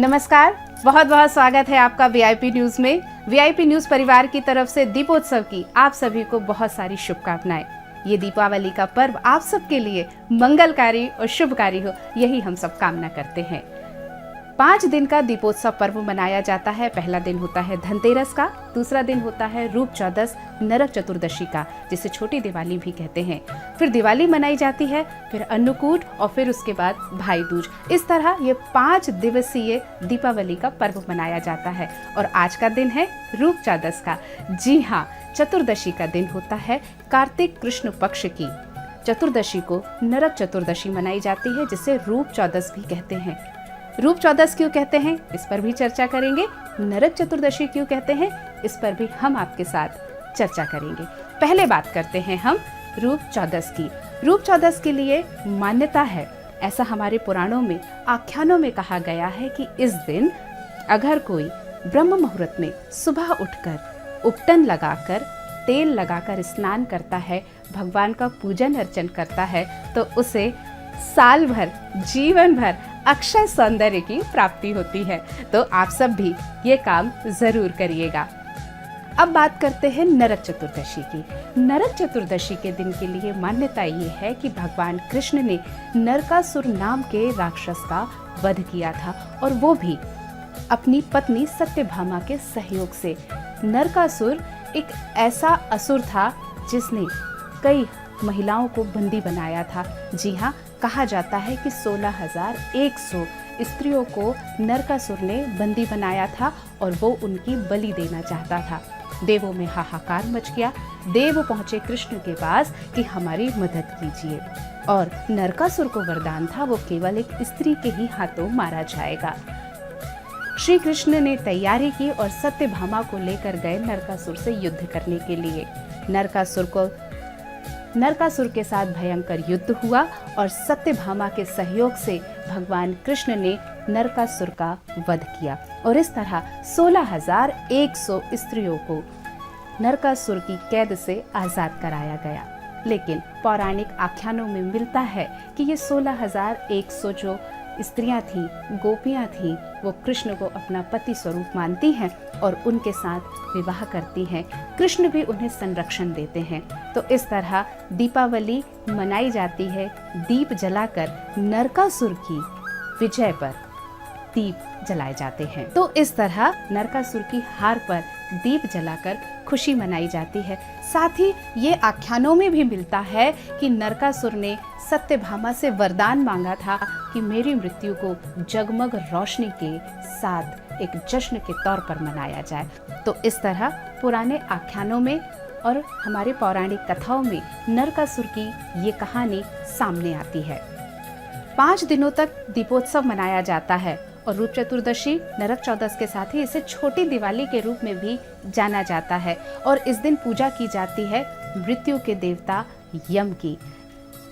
नमस्कार, बहुत बहुत स्वागत है आपका वीआईपी न्यूज में। वीआईपी न्यूज परिवार की तरफ से दीपोत्सव की आप सभी को बहुत सारी शुभकामनाएं। ये दीपावली का पर्व आप सबके लिए मंगलकारी और शुभकारी हो, यही हम सब कामना करते हैं। 5 दिन का दीपोत्सव पर्व मनाया जाता है। पहला दिन होता है धनतेरस का, दूसरा दिन होता है रूप चौदस नरक चतुर्दशी का, जिसे छोटी दिवाली भी कहते हैं। फिर दिवाली मनाई जाती है, फिर अन्नकूट और फिर उसके बाद भाई दूज। इस तरह ये 5 दिवसीय दीपावली का पर्व मनाया जाता है। और आज का दिन है रूप चौदस का। जी हाँ, चतुर्दशी का दिन होता है कार्तिक कृष्ण पक्ष की। चतुर्दशी को नरक चतुर्दशी मनाई जाती है, जिसे रूप चौदस भी कहते हैं। रूप चौदस क्यों कहते हैं, इस पर भी चर्चा करेंगे। नरक चतुर्दशी क्यों कहते हैं, इस पर भी हम आपके साथ चर्चा करेंगे। पहले बात करते हैं हम रूप चौदस की। रूप चौदस के लिए मान्यता है, ऐसा हमारे पुराणों में आख्यानों में कहा गया है कि इस दिन अगर कोई ब्रह्म मुहूर्त में सुबह उठकर उपटन लगाकर तेल लगाकर स्नान करता है, भगवान का पूजन अर्चन करता है, तो उसे साल भर जीवन भर अक्षय सौंदर्य की प्राप्ति होती है। तो आप सब भी ये काम जरूर करिएगा। अब बात करते हैं नरक चतुर्दशी की। नरक चतुर्दशी के दिन के लिए मान्यता ये है कि भगवान कृष्ण ने नरकासुर नाम के राक्षस का वध किया था, और वो भी अपनी पत्नी सत्यभामा के सहयोग से। नरकासुर एक ऐसा असुर था जिसने कई महिलाओं को बंदी बनाया था। जी हाँ, कहा जाता है कि 16,100 स्त्रियों को नरकासुर ने बंदी बनाया था और वो उनकी बलि देना चाहता था। देवों में हाहाकार मच गया। देव पहुंचे कृष्ण के पास कि हमारी मदद कीजिए, और नरकासुर को वरदान था वो केवल एक स्त्री के ही हाथों मारा जाएगा। श्री कृष्ण ने तैयारी की और सत्यभामा को लेकर गए नरकासुर से युद्ध करने के लिए। नरकासुर के साथ भयंकर युद्ध हुआ और सत्यभामा के सहयोग से भगवान कृष्ण ने नरकासुर का वध किया, और इस तरह 16,100 स्त्रियों को नरकासुर की कैद से आजाद कराया गया। लेकिन पौराणिक आख्यानों में मिलता है कि ये 16,100 जो स्त्रियां थीं, गोपियां थीं, वो कृष्ण को अपना पति स्वरूप मानती हैं और उनके साथ विवाह करती हैं। कृष्ण भी उन्हें संरक्षण देते हैं। तो इस तरह दीपावली मनाई जाती है। दीप जलाकर नरकासुर की विजय पर दीप जलाए जाते हैं। तो इस तरह नरकासुर की हार पर दीप जलाकर खुशी मनाई जाती है। साथ ही ये आख्यानों में भी मिलता है कि नरकासुर ने सत्यभामा से वरदान मांगा था कि मेरी मृत्यु को जगमग रोशनी के साथ एक जश्न के तौर पर मनाया जाए। तो इस तरह पुराने आख्यानों में और हमारे पौराणिक कथाओं में नरकासुर की ये कहानी सामने आती है। 5 दिनों तक दीपोत्सव मनाया जाता है, और रूप चतुर्दशी नरक चौदस के साथ ही इसे छोटी दिवाली के रूप में भी जाना जाता है। और इस दिन पूजा की जाती है मृत्यु के देवता यम की।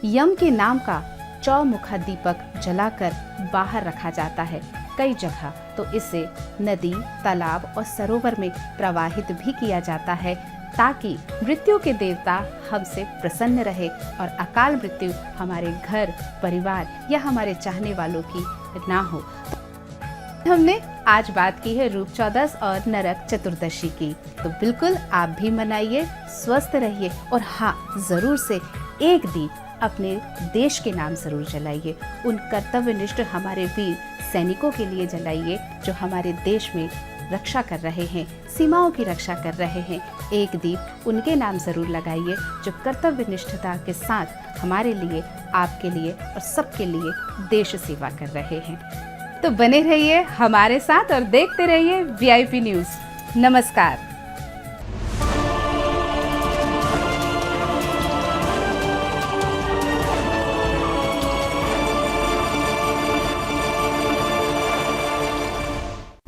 यम के नाम का चौमुखा दीपक जलाकर बाहर रखा जाता है कई जगह। तो इसे नदी, तालाब और सरोवर में प्रवाहित भी किया जाता है, ताकि मृत्यु के देवता हमसे प्रसन्न रहे और अकाल मृत्यु हमारे घर परिवार या हमारे चाहने वालों की ना हो। हमने आज बात की है रूप चौदस और नरक चतुर्दशी की। तो बिल्कुल आप भी मनाइए, स्वस्थ रहिए, और हाँ, जरूर से एक दीप अपने देश के नाम जरूर जलाइए। उन कर्तव्यनिष्ठ हमारे वीर सैनिकों के लिए जलाइए जो हमारे देश में रक्षा कर रहे हैं, सीमाओं की रक्षा कर रहे हैं। एक दीप उनके नाम जरूर लगाइए जो कर्तव्यनिष्ठता के साथ हमारे लिए, आपके लिए और सबके लिए देश सेवा कर रहे हैं। तो बने रहिए हमारे साथ और देखते रहिए वीआईपी न्यूज। नमस्कार।